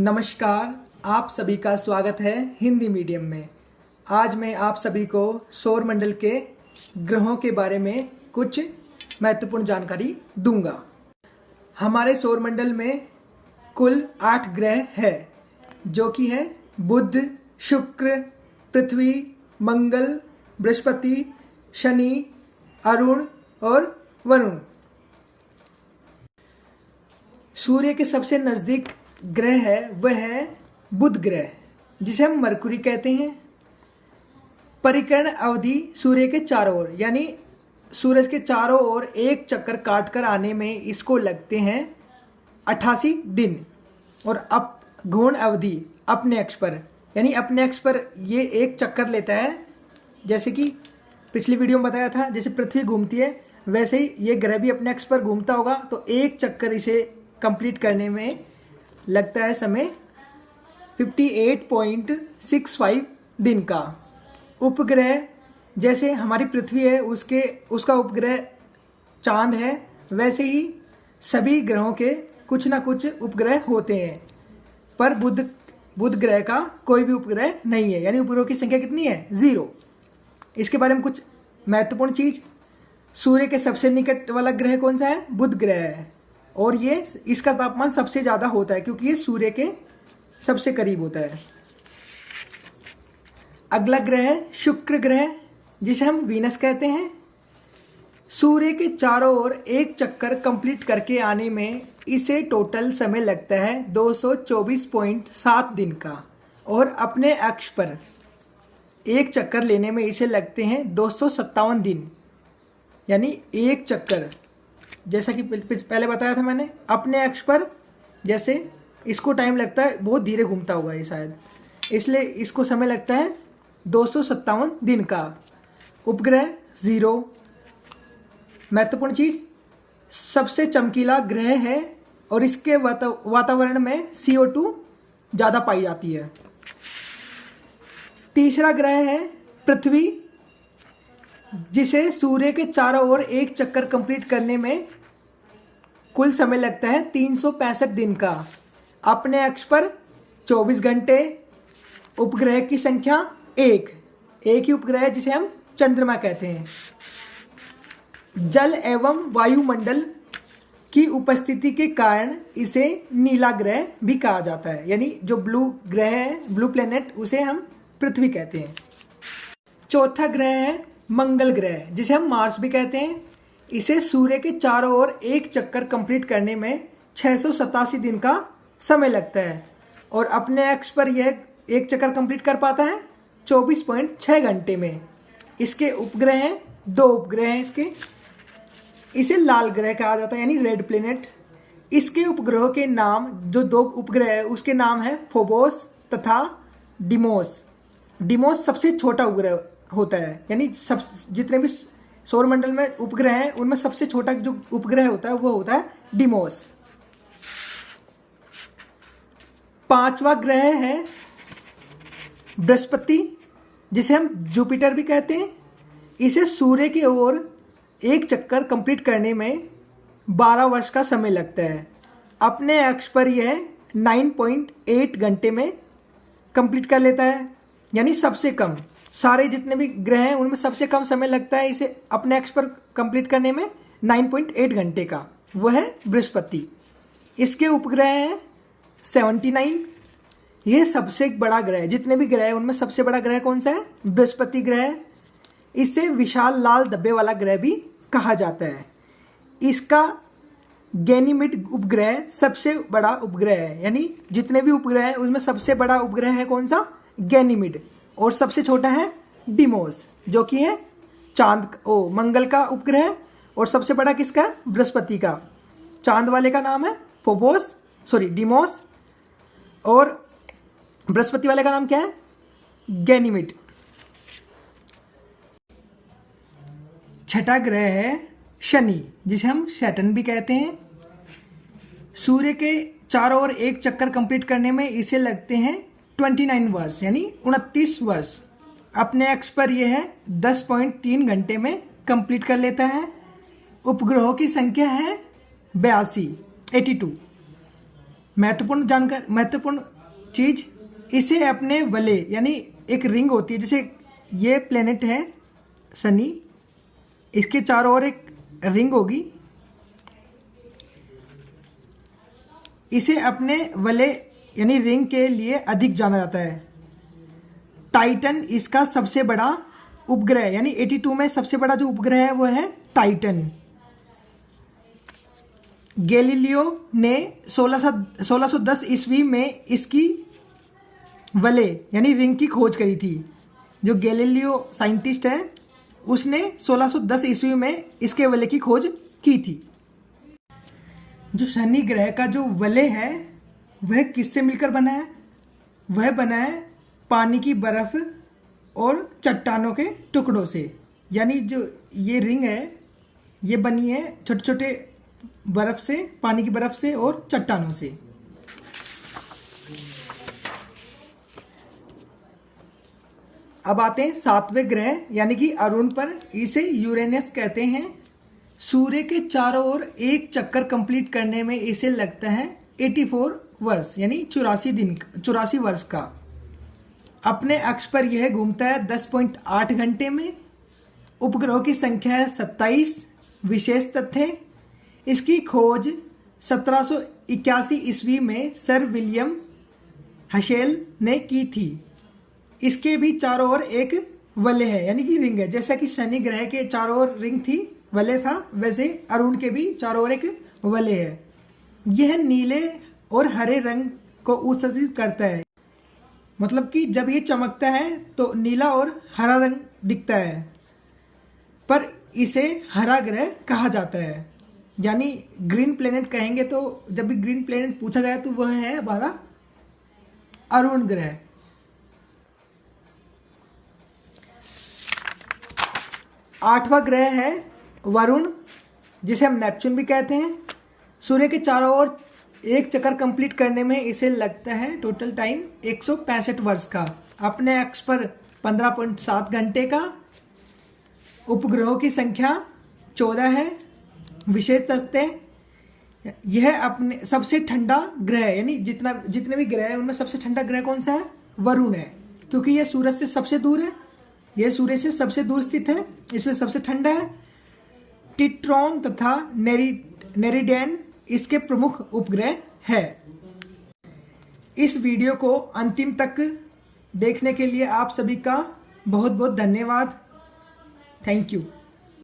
नमस्कार, आप सभी का स्वागत है हिंदी मीडियम में। आज मैं आप सभी को सौर मंडल के ग्रहों के बारे में कुछ महत्वपूर्ण जानकारी दूंगा। हमारे सौर मंडल में कुल 8 ग्रह है, जो कि है बुध, शुक्र, पृथ्वी, मंगल, बृहस्पति, शनि, अरुण और वरुण। सूर्य के सबसे नज़दीक ग्रह है वह है बुध ग्रह, जिसे हम मरकुरी कहते हैं। परिक्रण अवधि सूर्य के चारों ओर यानी सूरज के चारों ओर एक चक्कर काटकर आने में इसको लगते हैं 88 दिन। और अब घूर्ण अवधि अपने अक्ष पर यानी अपने अक्ष पर ये एक चक्कर लेता है। जैसे कि पिछली वीडियो में बताया था, जैसे पृथ्वी घूमती है वैसे ही ये ग्रह भी अपने अक्ष पर घूमता होगा। तो एक चक्कर इसे कंप्लीट करने में लगता है समय 58.65 दिन का। उपग्रह जैसे हमारी पृथ्वी है उसका उपग्रह चांद है, वैसे ही सभी ग्रहों के कुछ ना कुछ उपग्रह होते हैं। पर बुध ग्रह का कोई भी उपग्रह नहीं है, यानी उपग्रहों की संख्या कितनी है? 0। इसके बारे में कुछ महत्वपूर्ण चीज, सूर्य के सबसे निकट वाला ग्रह कौन सा है? बुध ग्रह है। और ये इसका तापमान सबसे ज़्यादा होता है क्योंकि ये सूर्य के सबसे करीब होता है। अगला ग्रह है शुक्र ग्रह, जिसे हम वीनस कहते हैं। सूर्य के चारों ओर एक चक्कर कंप्लीट करके आने में इसे टोटल समय लगता है 224.7 दिन का। और अपने अक्ष पर एक चक्कर लेने में इसे लगते हैं 257 दिन। यानी एक चक्कर, जैसा कि पहले बताया था मैंने, अपने अक्ष पर जैसे इसको टाइम लगता है, बहुत धीरे घूमता होगा ये शायद, इसलिए इसको समय लगता है 257 दिन का। उपग्रह 0। महत्वपूर्ण चीज, सबसे चमकीला ग्रह है और इसके वातावरण में CO2 ज़्यादा पाई जाती है। तीसरा ग्रह है पृथ्वी, जिसे सूर्य के चारों ओर एक चक्कर कंप्लीट करने में कुल समय लगता है 365 दिन का। अपने अक्ष पर 24 घंटे। उपग्रह की संख्या एक ही उपग्रह है, जिसे हम चंद्रमा कहते हैं। जल एवं वायुमंडल की उपस्थिति के कारण इसे नीला ग्रह भी कहा जाता है, यानी जो ब्लू ग्रह है, ब्लू प्लेनेट, उसे हम पृथ्वी कहते हैं। चौथा ग्रह है मंगल ग्रह, जिसे हम मार्स भी कहते हैं। इसे सूर्य के चारों ओर एक चक्कर कंप्लीट करने में 687 दिन का समय लगता है और अपने अक्ष पर यह एक चक्कर कंप्लीट कर पाता है 24.6 घंटे में। इसके उपग्रह हैं, 2 उपग्रह हैं इसके। इसे लाल ग्रह कहा जाता है, यानी रेड प्लेनेट। इसके उपग्रहों के नाम, जो 2 उपग्रह है उसके नाम है फोबोस तथा डिमोस। डिमोस सबसे छोटा उपग्रह होता है, यानी सब जितने भी सौर मंडल में उपग्रह हैं उनमें सबसे छोटा जो उपग्रह होता है वो होता है डिमोस। 5वां ग्रह है बृहस्पति, जिसे हम जुपिटर भी कहते हैं। इसे सूर्य की ओर एक चक्कर कंप्लीट करने में 12 वर्ष का समय लगता है। अपने अक्ष पर यह 9.8 घंटे में कंप्लीट कर लेता है, यानी सबसे कम सारे जितने भी ग्रह हैं उनमें सबसे कम समय लगता है इसे अपने अक्ष पर कंप्लीट करने में 9.8 घंटे का, वह है बृहस्पति। इसके उपग्रह हैं 79। यह सबसे बड़ा ग्रह है, जितने भी ग्रह हैं उनमें सबसे बड़ा ग्रह कौन सा है? बृहस्पति ग्रह। इसे विशाल लाल धब्बे वाला ग्रह भी कहा जाता है। इसका गैनीमेड उपग्रह सबसे बड़ा उपग्रह है, यानी जितने भी उपग्रह हैं उसमें सबसे बड़ा उपग्रह है कौन सा? गैनीमेड। और सबसे छोटा है डिमोस, जो कि है मंगल का उपग्रह। और सबसे बड़ा किसका? बृहस्पति का। चांद वाले का नाम है डिमोस, और बृहस्पति वाले का नाम क्या है? गैनीमेड। छठा ग्रह है शनि, जिसे हम सैटर्न भी कहते हैं। सूर्य के चारों ओर एक चक्कर कंप्लीट करने में इसे लगते हैं 29 वर्ष, यानी 29 वर्ष। अपने अक्ष पर यह है 10.3 घंटे में कंप्लीट कर लेता है। उपग्रहों की संख्या है 82। महत्वपूर्ण चीज, इसे अपने वलय यानी एक रिंग होती है, जैसे ये प्लेनेट है शनि, इसके चारों ओर एक रिंग होगी, इसे अपने वलय यानी रिंग के लिए अधिक जाना जाता है। टाइटन इसका सबसे बड़ा उपग्रह, यानी 82 में सबसे बड़ा जो उपग्रह है वो है टाइटन। गैलीलियो ने 1610 ईस्वी में इसकी वलय यानी रिंग की खोज करी थी। जो गैलीलियो साइंटिस्ट है उसने 1610 ईस्वी में इसके वलय की खोज की थी। जो शनि ग्रह का जो वलय है वह किससे मिलकर बना है? वह बना है पानी की बर्फ और चट्टानों के टुकड़ों से। यानी जो ये रिंग है ये बनी है छोटे छोटे बर्फ से, पानी की बर्फ से और चट्टानों से। अब आते हैं सातवें ग्रह यानी कि अरुण पर। इसे यूरेनस कहते हैं। सूर्य के चारों ओर एक चक्कर कंप्लीट करने में इसे लगता है 84 वर्ष यानी 84 वर्ष का। अपने अक्ष पर यह घूमता है 10.8 घंटे में। उपग्रहों की संख्या है 27। विशेष तथ्य, इसकी खोज 1781 ईस्वी में सर विलियम हशेल ने की थी। इसके भी चारों ओर एक वलय है यानी कि रिंग है। जैसा कि शनि ग्रह के चारों ओर रिंग थी, वलय था, वैसे अरुण के भी चारों ओर एक वलय है। यह नीले और हरे रंग को उत्सर्जित करता है, मतलब कि जब ये चमकता है तो नीला और हरा रंग दिखता है, पर इसे हरा ग्रह कहा जाता है। यानी ग्रीन प्लेनेट कहेंगे तो जब भी ग्रीन प्लेनेट पूछा जाए तो वह है हमारा अरुण ग्रह। आठवां ग्रह है वरुण, जिसे हम नेपच्यून भी कहते हैं। सूर्य के चारों ओर एक चक्कर कंप्लीट करने में इसे लगता है टोटल टाइम 165 वर्ष का। अपने अक्ष पर 15.7 घंटे का। उपग्रहों की संख्या 14 है। विशेष तथ्य, यह अपने सबसे ठंडा ग्रह है, यानी जितने भी ग्रह हैं उनमें सबसे ठंडा ग्रह कौन सा है? वरुण है, क्योंकि यह सूरज से सबसे दूर है। यह सूर्य से सबसे दूर स्थित है, इसलिए सबसे ठंडा है। टिट्रॉन तथा नेरिडेन इसके प्रमुख उपग्रह है। इस वीडियो को अंतिम तक देखने के लिए आप सभी का बहुत बहुत धन्यवाद। Thank you.